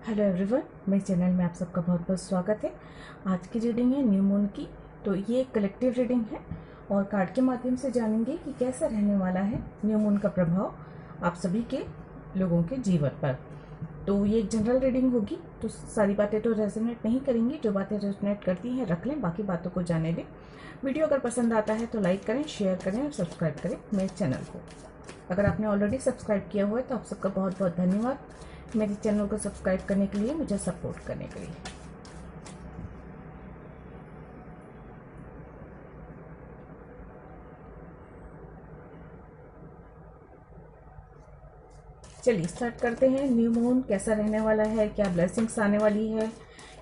Hello everyone, मेरे channel में आप सबका बहुत बहुत स्वागत है। आज की रीडिंग है न्यू मून की। तो ये एक कलेक्टिव रीडिंग है और कार्ड के माध्यम से जानेंगे कि कैसा रहने वाला है न्यू मून का प्रभाव आप सभी के लोगों के जीवन पर। तो ये एक जनरल रीडिंग होगी, तो सारी बातें तो रेजोनेट नहीं करेंगी। जो बातें रेजोनेट करती हैं रख लें, बाकी बातों को जाने दें। वीडियो अगर पसंद आता है तो लाइक करें, शेयर करें और सब्सक्राइब करें मेरे चैनल को। अगर आपने ऑलरेडी सब्सक्राइब किया हुआ है तो आप सबका बहुत बहुत धन्यवाद मेरे चैनल को सब्सक्राइब करने के लिए, मुझे सपोर्ट करने के लिए। चलिए स्टार्ट करते हैं। न्यू मून कैसा रहने वाला है, क्या ब्लेसिंग्स आने वाली है,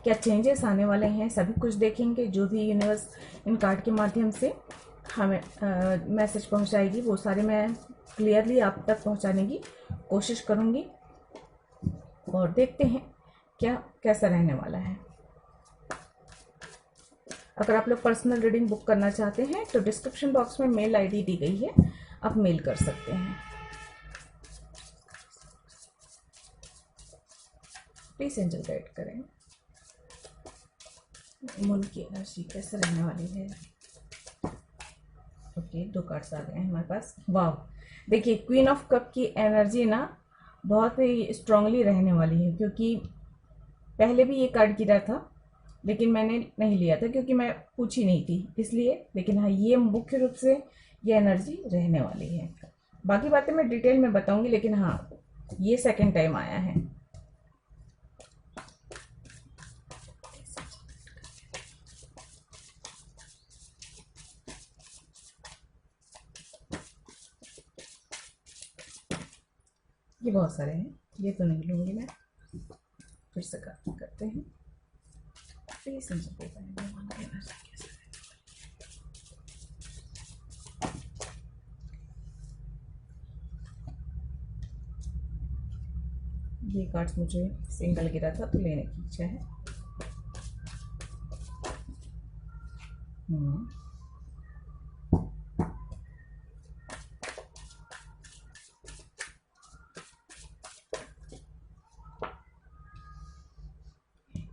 क्या चेंजेस आने वाले हैं, सभी कुछ देखेंगे। जो भी यूनिवर्स इन कार्ड के माध्यम से हमें मैसेज पहुंचाएगी वो सारे मैं क्लियरली आप तक पहुंचाने की कोशिश करूंगी और देखते हैं क्या कैसा रहने वाला है। अगर आप लोग पर्सनल रीडिंग बुक करना चाहते हैं तो डिस्क्रिप्शन बॉक्स में मेल आईडी दी गई है, आप मेल कर सकते हैं। प्लीज एंजल गाइड करें मून की एनर्जी कैसे रहने वाली है। ओके, 2 कार्ड्स आ गए हैं हमारे पास। वाह, देखिए क्वीन ऑफ कप की एनर्जी ना बहुत ही स्ट्रांगली रहने वाली है, क्योंकि पहले भी ये कार्ड गिरा था लेकिन मैंने नहीं लिया था क्योंकि मैं पूछी नहीं थी इसलिए। लेकिन हाँ, ये मुख्य रूप से ये एनर्जी रहने वाली है। बाकी बातें मैं डिटेल में बताऊंगी, लेकिन हाँ ये सेकंड टाइम आया है। ये बहुत सारे हैं, ये तो नहीं लूंगी मैं। फिर से करते हैं। प्लीज ये कार्ड्स मुझे सिंगल गिरा था तो लेने की इच्छा है।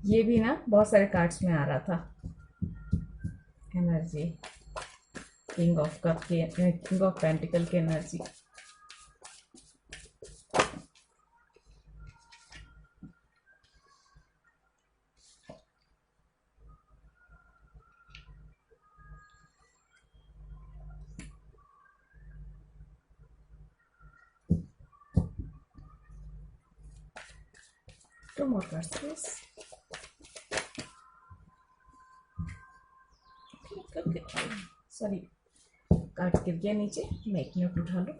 ये भी ना बहुत सारे कार्ड्स में आ रहा था एनर्जी। किंग ऑफ कप की, किंग ऑफ पेंटिकल की energy. Two more cards, please. Sorry, card गिर गया नीचे, मैं एक मिनट उठा लूँ।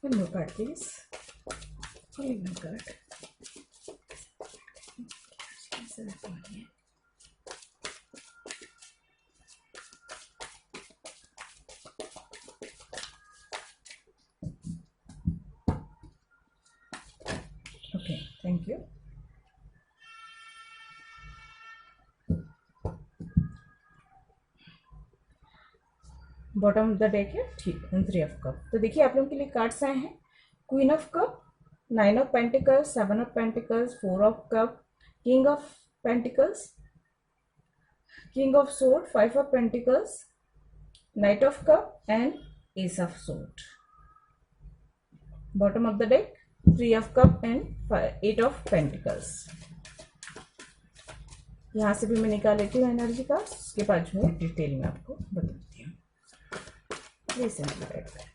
One more card, please. Only one card. Okay, thank you. Bottom of the deck है, ठीक है। 3 ऑफ कप। तो देखिए आप लोगों के लिए कार्ड्स आए हैं। Queen of cup, 9 of pentacles, 7 of pentacles, 4 of cup, king of pentacles, king of sword, 5 of pentacles, night of cup and S of sword. Bottom of the deck 3 of cup and 8 of pentacles. यहाँ से भी मैं निकाल लेती हूँ energy का, उसके बाद जो है डिटेल में आपको बताती हूँ। प्लीज सिंप्लीफाई करें।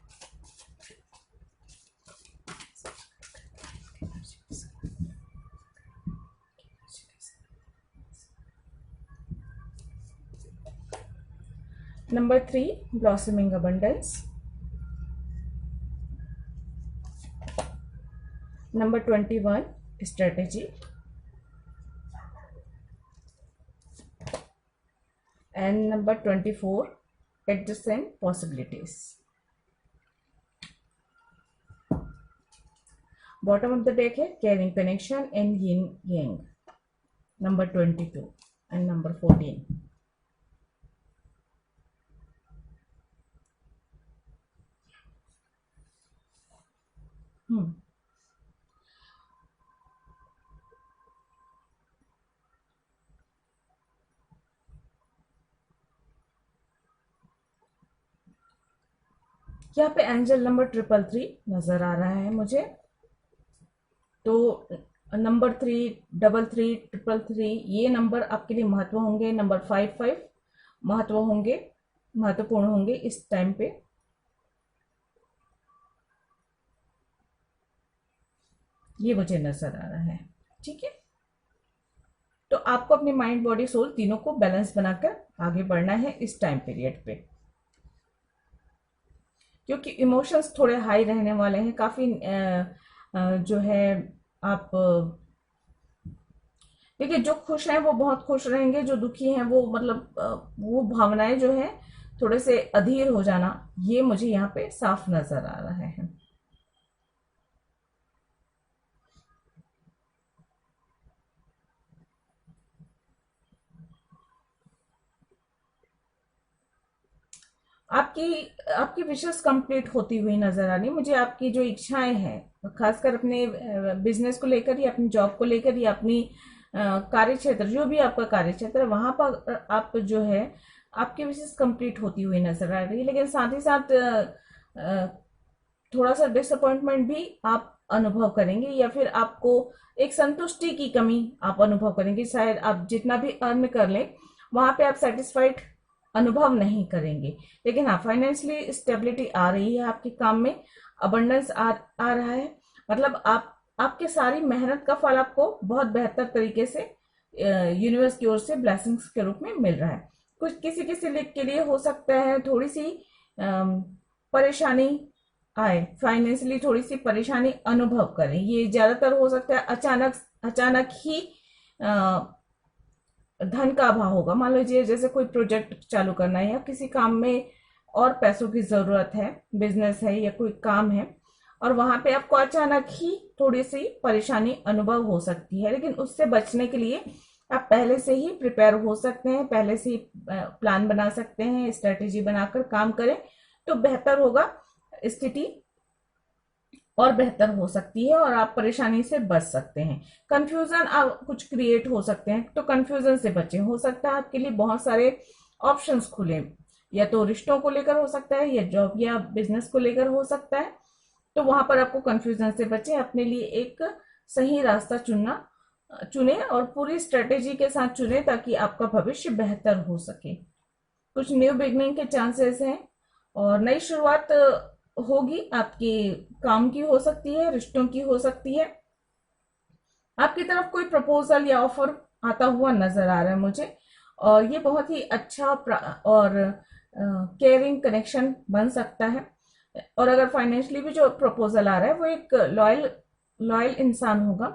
Number 3, blossoming abundance. Number 21, strategy. And number 24, adjacent possibilities. Bottom of the deck है caring connection and yin yang. Number 22 and number 14. यहाँ पे एंजल नंबर 333 नजर आ रहा है मुझे। तो नंबर 333 ये नंबर आपके लिए महत्व होंगे। नंबर 55 महत्वपूर्ण होंगे इस टाइम पे। ये मुझे नजर आ रहा है। ठीक है, तो आपको अपने माइंड बॉडी सोल तीनों को बैलेंस बनाकर आगे बढ़ना है इस टाइम पीरियड पे, क्योंकि इमोशंस थोड़े हाई रहने वाले हैं। काफी जो है आप देखिए, जो खुश हैं वो बहुत खुश रहेंगे, जो दुखी हैं वो मतलब वो भावनाएं जो है थोड़े से अधीर हो जाना, ये मुझे यहाँ पे साफ नजर आ रहा है। आपकी विशेष कंप्लीट होती हुई नजर आ रही मुझे। आपकी जो इच्छाएं हैं खासकर अपने बिजनेस को लेकर या अपनी जॉब को लेकर या अपनी कार्य क्षेत्र, जो भी आपका कार्य क्षेत्र है वहां पर आप जो है आपकी विशेष कंप्लीट होती हुई नजर आ रही है। लेकिन साथ ही साथ थोड़ा सा डिसअपॉइंटमेंट भी आप अनुभव करेंगे, या फिर आपको एक संतुष्टि की कमी आप अनुभव करेंगे। शायद आप जितना भी अर्न कर लें वहां पे आप सेटिस्फाइड अनुभव नहीं करेंगे। लेकिन हाँ, फाइनेंशियली स्टेबिलिटी आ रही है, आपके काम में अबंडेंस आ रहा है। मतलब आपके सारी मेहनत का फल आपको बहुत बेहतर तरीके से यूनिवर्स की ओर से ब्लेसिंग्स के रूप में मिल रहा है। कुछ किसी के लिए हो सकता है थोड़ी सी परेशानी आए, फाइनेंशियली थोड़ी सी परेशानी अनुभव करें। ये ज्यादातर हो सकता है अचानक ही धन का अभाव होगा। मान लीजिए जैसे कोई प्रोजेक्ट चालू करना है या किसी काम में और पैसों की जरूरत है, बिजनेस है या कोई काम है, और वहां पे आपको अचानक ही थोड़ी सी परेशानी अनुभव हो सकती है। लेकिन उससे बचने के लिए आप पहले से ही प्रिपेयर हो सकते हैं, पहले से ही प्लान बना सकते हैं, स्ट्रेटेजी बनाकर काम करें तो बेहतर होगा। स्थिति और बेहतर हो सकती है और आप परेशानी से बच सकते हैं। कंफ्यूजन आप कुछ क्रिएट हो सकते हैं, तो कंफ्यूजन से बचें। हो सकता है आपके लिए बहुत सारे ऑप्शंस खुले, या तो रिश्तों को लेकर हो सकता है, या जॉब या बिजनेस को लेकर हो सकता है। तो वहां पर आपको कंफ्यूजन से बचें, अपने लिए एक सही रास्ता चुने और पूरी स्ट्रेटेजी के साथ चुने ताकि आपका भविष्य बेहतर हो सके। कुछ न्यू बिगनिंग के चांसेस हैं और नई शुरुआत होगी। आपके काम की हो सकती है, रिश्तों की हो सकती है। आपकी तरफ कोई प्रपोजल या ऑफर आता हुआ नजर आ रहा है मुझे, और ये बहुत ही अच्छा और केयरिंग कनेक्शन बन सकता है। और अगर फाइनेंशियली भी जो प्रपोजल आ रहा है वो एक लॉयल इंसान होगा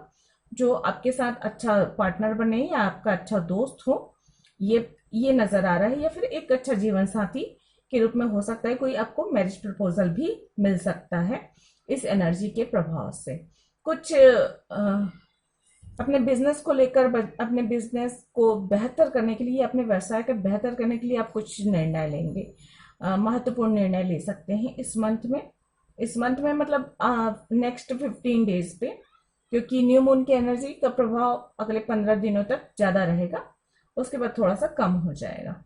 जो आपके साथ अच्छा पार्टनर बने या आपका अच्छा दोस्त हो, ये नजर आ रहा है। या फिर एक अच्छा जीवन साथी के रूप में हो सकता है। कोई आपको मैरिज प्रपोजल भी मिल सकता है इस एनर्जी के प्रभाव से। कुछ अपने बिजनेस को लेकर, अपने बिजनेस को बेहतर करने के लिए, अपने व्यवसाय को बेहतर करने के लिए आप कुछ निर्णय लेंगे, महत्वपूर्ण निर्णय ले सकते हैं इस मंथ में मतलब नेक्स्ट 15 डेज पे, क्योंकि न्यू मून की एनर्जी का प्रभाव अगले 15 दिनों तक ज्यादा रहेगा, उसके बाद थोड़ा सा कम हो जाएगा।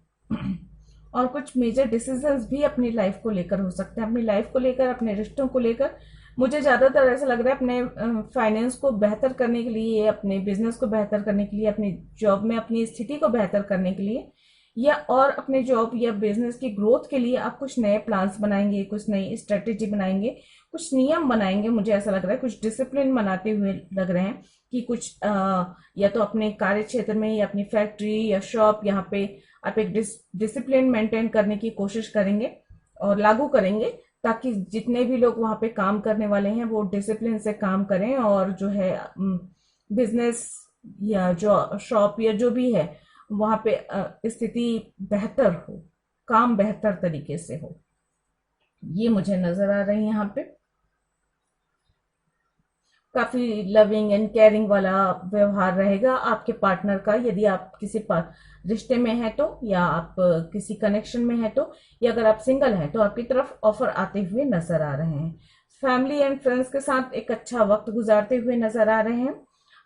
और कुछ मेजर डिसीजंस भी अपनी लाइफ को लेकर हो सकते हैं, अपनी लाइफ को लेकर, अपने रिश्तों को लेकर। मुझे ज्यादातर ऐसा लग रहा है अपने फाइनेंस को बेहतर करने के लिए, अपने बिजनेस को बेहतर करने के लिए, अपनी जॉब में अपनी स्थिति को बेहतर करने के लिए, या और अपने जॉब या बिजनेस की ग्रोथ के लिए आप कुछ नए प्लान्स बनाएंगे, कुछ नई स्ट्रेटेजी बनाएंगे, कुछ नियम बनाएंगे। मुझे ऐसा लग रहा है कुछ डिसिप्लिन बनाते हुए लग रहे हैं कि कुछ या तो अपने कार्य क्षेत्र में या अपनी फैक्ट्री या शॉप, यहाँ पे आप एक डिसिप्लिन मेंटेन करने की कोशिश करेंगे और लागू करेंगे ताकि जितने भी लोग वहां पे काम करने वाले हैं वो डिसिप्लिन से काम करें, और जो है बिजनेस या जो शॉप या जो भी है वहां पे स्थिति बेहतर हो, काम बेहतर तरीके से हो। ये मुझे नजर आ रही है यहाँ पे। काफी लविंग एंड केयरिंग वाला व्यवहार रहेगा आपके पार्टनर का, यदि आप किसी रिश्ते में हैं तो, या आप किसी कनेक्शन में हैं तो, या अगर आप सिंगल हैं तो आपकी तरफ ऑफर आते हुए नजर आ रहे हैं। फैमिली एंड फ्रेंड्स के साथ एक अच्छा वक्त गुजारते हुए नजर आ रहे हैं।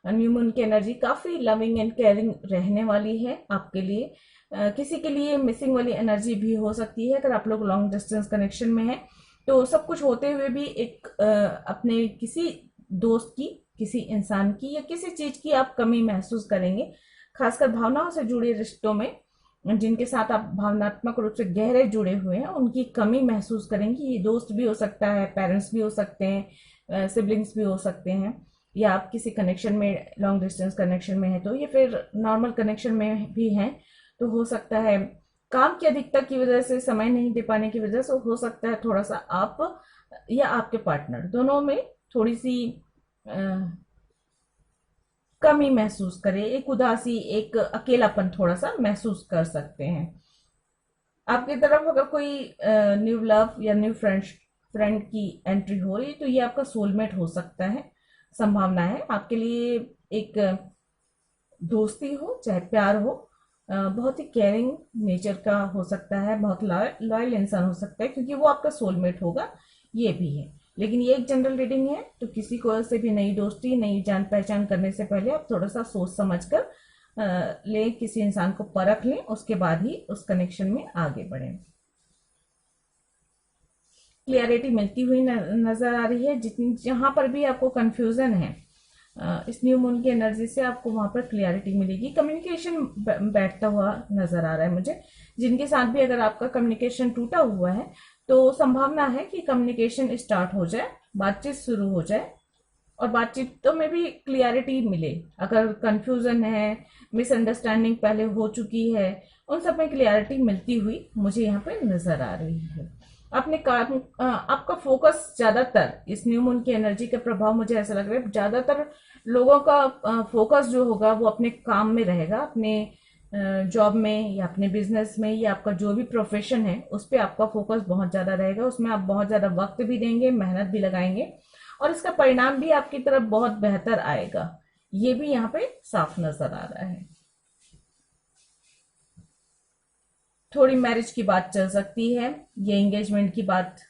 न्यू मून की एनर्जी काफी लविंग एंड केयरिंग रहने वाली है आपके लिए। किसी के लिए मिसिंग वाली एनर्जी भी हो सकती है। अगर आप लोग लॉन्ग डिस्टेंस कनेक्शन में हैं तो सब कुछ होते हुए भी एक अपने किसी दोस्त की, किसी इंसान की या किसी चीज की आप कमी महसूस करेंगे। खासकर भावनाओं से जुड़े रिश्तों में, जिनके साथ आप भावनात्मक रूप से गहरे जुड़े हुए हैं, उनकी कमी महसूस करेंगे। ये दोस्त भी हो सकता है, पेरेंट्स भी हो सकते हैं, सिबलिंग्स भी हो सकते हैं, या आप किसी कनेक्शन में लॉन्ग डिस्टेंस कनेक्शन में है तो, या फिर नॉर्मल कनेक्शन में भी हैं तो हो सकता है काम की अधिकता की वजह से, समय नहीं दे पाने की वजह से हो सकता है थोड़ा सा आप या आपके पार्टनर दोनों में थोड़ी सी कमी महसूस करें, एक उदासी, एक अकेलापन थोड़ा सा महसूस कर सकते हैं। आपकी तरफ अगर कोई न्यू लव या न्यू फ्रेंड की एंट्री हो रही है तो ये आपका सोलमेट हो सकता है। संभावना है आपके लिए एक दोस्ती हो चाहे प्यार हो, बहुत ही केयरिंग नेचर का हो सकता है, बहुत लॉयल इंसान हो सकता है, क्योंकि वो आपका सोलमेट होगा, ये भी है। लेकिन ये एक जनरल रीडिंग है, तो किसी को से भी नई दोस्ती, नई जान पहचान करने से पहले आप थोड़ा सा सोच समझ कर ले, किसी इंसान को परख लें, उसके बाद ही उस कनेक्शन में आगे बढ़ें। क्लियरिटी मिलती हुई नजर आ रही है। जितनी जहां पर भी आपको कंफ्यूजन है, इस न्यू मून की एनर्जी से आपको वहां पर क्लियरिटी मिलेगी। कम्युनिकेशन बैठता हुआ नजर आ रहा है मुझे। जिनके साथ भी अगर आपका कम्युनिकेशन टूटा हुआ है तो संभावना है कि कम्युनिकेशन स्टार्ट हो जाए, बातचीत शुरू हो जाए, और बातचीतों में भी क्लियरिटी मिले। अगर कंफ्यूजन है, मिसअंडरस्टैंडिंग पहले हो चुकी है, उन सब में क्लियरिटी मिलती हुई मुझे यहाँ पे नजर आ रही है। अपने काम, आपका फोकस ज्यादातर इस न्यू मून की एनर्जी का प्रभाव मुझे ऐसा लग रहा है, ज्यादातर लोगों का फोकस जो होगा वो अपने काम में रहेगा, अपने जॉब में या अपने बिजनेस में, या आपका जो भी प्रोफेशन है उस पर आपका फोकस बहुत ज्यादा रहेगा। उसमें आप बहुत ज्यादा वक्त भी देंगे, मेहनत भी लगाएंगे, और इसका परिणाम भी आपकी तरफ बहुत बेहतर आएगा। ये भी यहाँ पे साफ नजर आ रहा है। थोड़ी मैरिज की बात चल सकती है, ये एंगेजमेंट की बात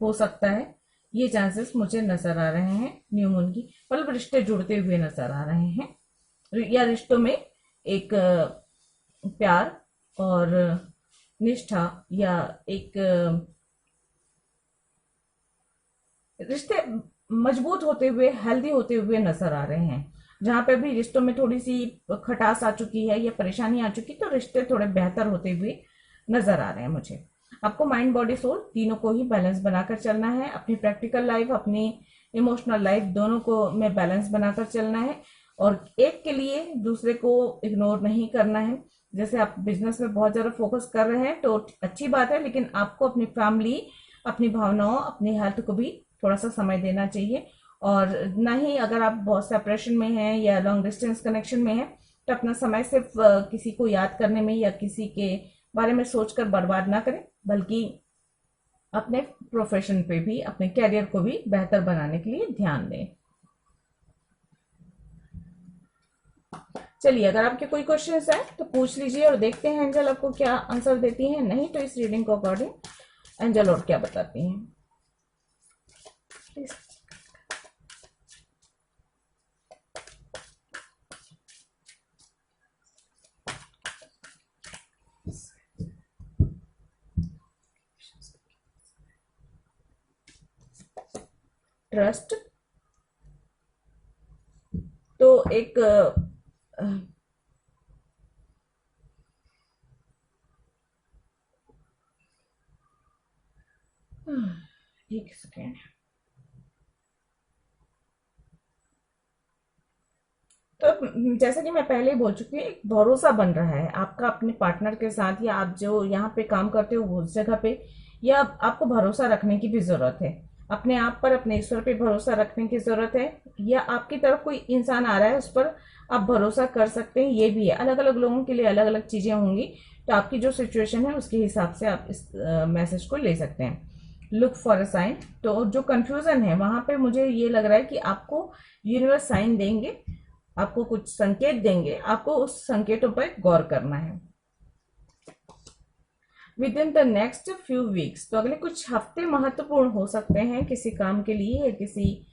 हो सकता है, ये चांसेस मुझे नजर आ रहे हैं न्यू मून की। मतलब रिश्ते जुड़ते हुए नजर आ रहे हैं, या रिश्तों में एक प्यार और निष्ठा, या एक रिश्ते मजबूत होते हुए, हेल्दी होते हुए नजर आ रहे हैं। जहां पे भी रिश्तों में थोड़ी सी खटास आ चुकी है या परेशानी आ चुकी, तो रिश्ते थोड़े बेहतर होते हुए नजर आ रहे हैं मुझे। आपको माइंड बॉडी सोल तीनों को ही बैलेंस बनाकर चलना है। अपनी प्रैक्टिकल लाइफ, अपनी इमोशनल लाइफ, दोनों को में बैलेंस बनाकर चलना है, और एक के लिए दूसरे को इग्नोर नहीं करना है। जैसे आप बिजनेस में बहुत ज्यादा फोकस कर रहे हैं तो अच्छी बात है, लेकिन आपको अपनी फैमिली, अपनी भावनाओं, अपनी हेल्थ को भी थोड़ा सा समय देना चाहिए। और ना ही अगर आप बहुत सेपरेशन में हैं या लॉन्ग डिस्टेंस कनेक्शन में हैं तो अपना समय सिर्फ किसी को याद करने में या किसी के बारे में सोचकर बर्बाद ना करें, बल्कि अपने प्रोफेशन पे भी, अपने कैरियर को भी बेहतर बनाने के लिए ध्यान दें। चलिए, अगर आपके कोई क्वेश्चंस है तो पूछ लीजिए और देखते हैं एंजल आपको क्या आंसर देती हैं। नहीं तो इस रीडिंग को अकॉर्डिंग एंजल और क्या बताती हैं। ट्रस्ट तो एक एक सेकेंड, तो जैसा कि मैं पहले ही बोल चुकी हूँ, एक भरोसा बन रहा है आपका अपने पार्टनर के साथ, या आप जो यहाँ पे काम करते हो उस जगह पे, या आपको भरोसा रखने की भी जरूरत है, अपने आप पर, अपने ईश्वर पे भरोसा रखने की जरूरत है, या आपकी तरफ कोई इंसान आ रहा है उस पर आप भरोसा कर सकते हैं, ये भी है। अलग अलग लोगों के लिए अलग अलग चीजें होंगी, तो आपकी जो सिचुएशन है उसके हिसाब से आप इस मैसेज को ले सकते हैं। लुक फॉर अ साइन, तो जो कंफ्यूजन है वहां पे मुझे ये लग रहा है कि आपको यूनिवर्स साइन देंगे, आपको कुछ संकेत देंगे, आपको उस संकेतों पर गौर करना है। With in the next few weeks, तो अगले कुछ हफ्ते महत्वपूर्ण हो सकते हैं किसी काम के लिए या किसी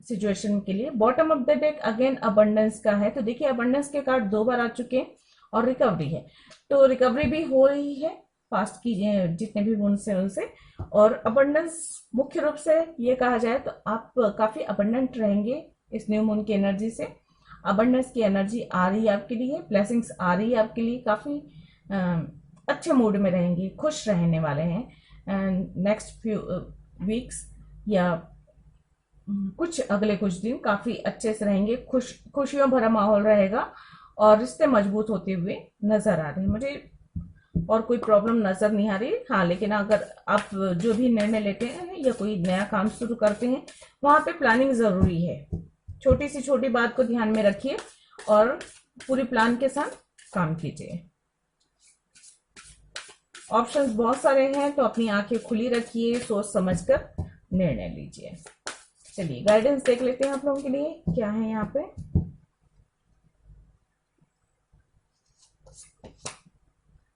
सिचुएशन के लिए। Bottom of the deck again abundance का है, तो देखिए अबंडेंस के कार्ड 2 बार आ चुके हैं और रिकवरी है, तो रिकवरी भी हो रही है पास्ट की जितने भी वुंड्स हैं उनसे। और अबंडेंस मुख्य रूप से ये कहा जाए तो आप काफी अबंडेंट रहेंगे इस न्यू मून की एनर्जी से। अबंडेंस की एनर्जी आ रही है आपके लिए, ब्लेसिंग्स आ रही है आपके लिए, काफी अच्छे मूड में रहेंगे, खुश रहने वाले हैं नेक्स्ट फ्यू वीक्स, या कुछ अगले कुछ दिन काफी अच्छे से रहेंगे, खुशियों भरा माहौल रहेगा और रिश्ते मजबूत होते हुए नजर आ रहे हैं मुझे, और कोई प्रॉब्लम नजर नहीं आ रही। हाँ, लेकिन अगर आप जो भी निर्णय लेते हैं या कोई नया काम शुरू करते हैं वहां पे प्लानिंग जरूरी है, छोटी सी छोटी बात को ध्यान में रखिए और पूरी प्लान के साथ काम कीजिए। ऑप्शंस बहुत सारे हैं, तो अपनी आंखें खुली रखिए, सोच समझकर निर्णय लीजिए। चलिए गाइडेंस देख लेते हैं आप लोगों के लिए क्या है यहाँ पे।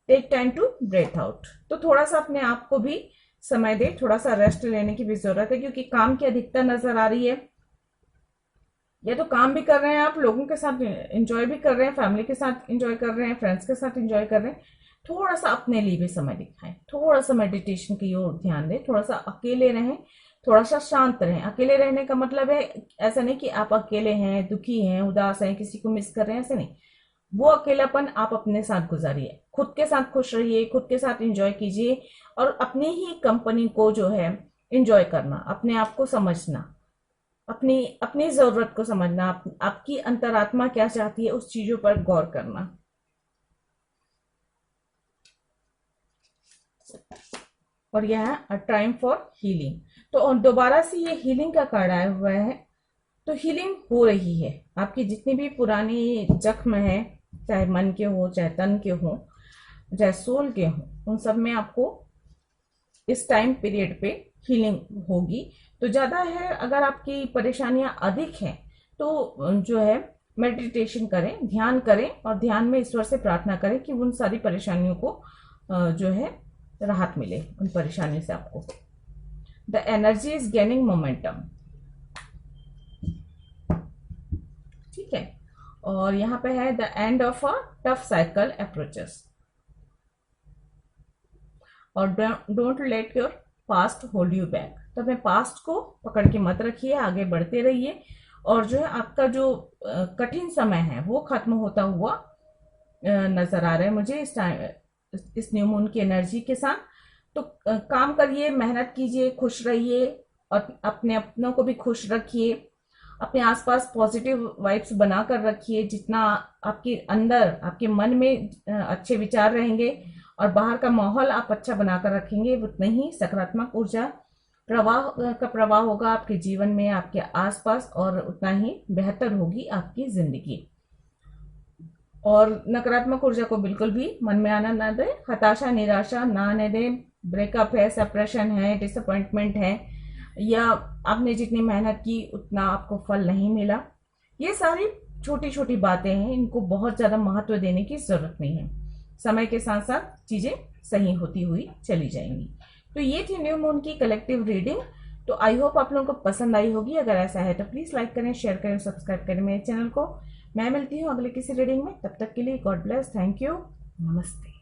Take time to breathe out, तो थोड़ा सा अपने आप को भी समय दे, थोड़ा सा रेस्ट लेने की भी जरूरत है, क्योंकि काम की अधिकता नजर आ रही है। या तो काम भी कर रहे हैं आप, लोगों के साथ एंजॉय भी कर रहे हैं, फैमिली के साथ एंजॉय कर रहे हैं, फ्रेंड्स के साथ एंजॉय कर रहे हैं, थोड़ा सा अपने लिए भी समय दिखाएं, थोड़ा सा मेडिटेशन की ओर ध्यान दें, थोड़ा सा अकेले रहें, थोड़ा सा शांत रहें। अकेले रहने का मतलब है ऐसा नहीं कि आप अकेले हैं, दुखी हैं, उदास हैं, किसी को मिस कर रहे हैं, ऐसे नहीं। वो अकेलापन आप अपने साथ गुजारिए, खुद के साथ खुश रहिए, खुद के साथ एंजॉय कीजिए, और अपनी ही कंपनी को जो है एंजॉय करना, अपने आप को समझना, अपनी अपनी जरूरत को समझना, आपकी अंतरात्मा क्या चाहती है उस चीजों पर गौर करना। और यह है अ टाइम फॉर हीलिंग, तो दोबारा से ये हीलिंग का कार्ड आया हुआ है, तो हीलिंग हो रही है। आपकी जितनी भी पुरानी जख्म है, चाहे मन के हो, चाहे तन के हो, चाहे सोल के हो, उन सब में आपको इस टाइम पीरियड पे हीलिंग होगी। तो ज्यादा है, अगर आपकी परेशानियां अधिक हैं तो जो है मेडिटेशन करें, ध्यान करें, और ध्यान में ईश्वर से प्रार्थना करें कि उन सारी परेशानियों को जो है राहत मिले, उन परेशानियों से आपको। The energy is gaining momentum, ठीक है। और यहाँ पे है the end of a tough cycle approaches, और don't let your past hold you back, तो अपने पास्ट को पकड़ के मत रखिए, आगे बढ़ते रहिए, और जो है आपका जो कठिन समय है वो खत्म होता हुआ नजर आ रहा है मुझे इस टाइम, इस न्यू मून की एनर्जी के साथ। तो काम करिए, मेहनत कीजिए, खुश रहिए, और अपने अपनों को भी खुश रखिए, अपने आसपास पॉजिटिव वाइब्स बनाकर रखिए। जितना आपके अंदर, आपके मन में अच्छे विचार रहेंगे और बाहर का माहौल आप अच्छा बनाकर रखेंगे, उतना ही सकारात्मक ऊर्जा प्रवाह होगा आपके जीवन में, आपके आसपास, और उतना ही बेहतर होगी आपकी जिंदगी। और नकारात्मक ऊर्जा को बिल्कुल भी मन में आना ना दे, हताशा निराशा ना आने दे। ब्रेकअप है, सेपरेशन है, डिसअपॉइंटमेंट है, या आपने जितनी मेहनत की उतना आपको फल नहीं मिला, ये सारी छोटी छोटी बातें हैं, इनको बहुत ज्यादा महत्व देने की जरूरत नहीं है। समय के साथ साथ चीजें सही होती हुई चली जाएंगी। तो ये थी न्यू मून की कलेक्टिव रीडिंग। तो आई होप आप लोगों को पसंद आई होगी। अगर ऐसा है तो प्लीज लाइक करें, शेयर करें, सब्सक्राइब करें मेरे चैनल को। मैं मिलती हूँ अगले किसी रीडिंग में, तब तक के लिए गॉड ब्लेस, थैंक यू, नमस्ते।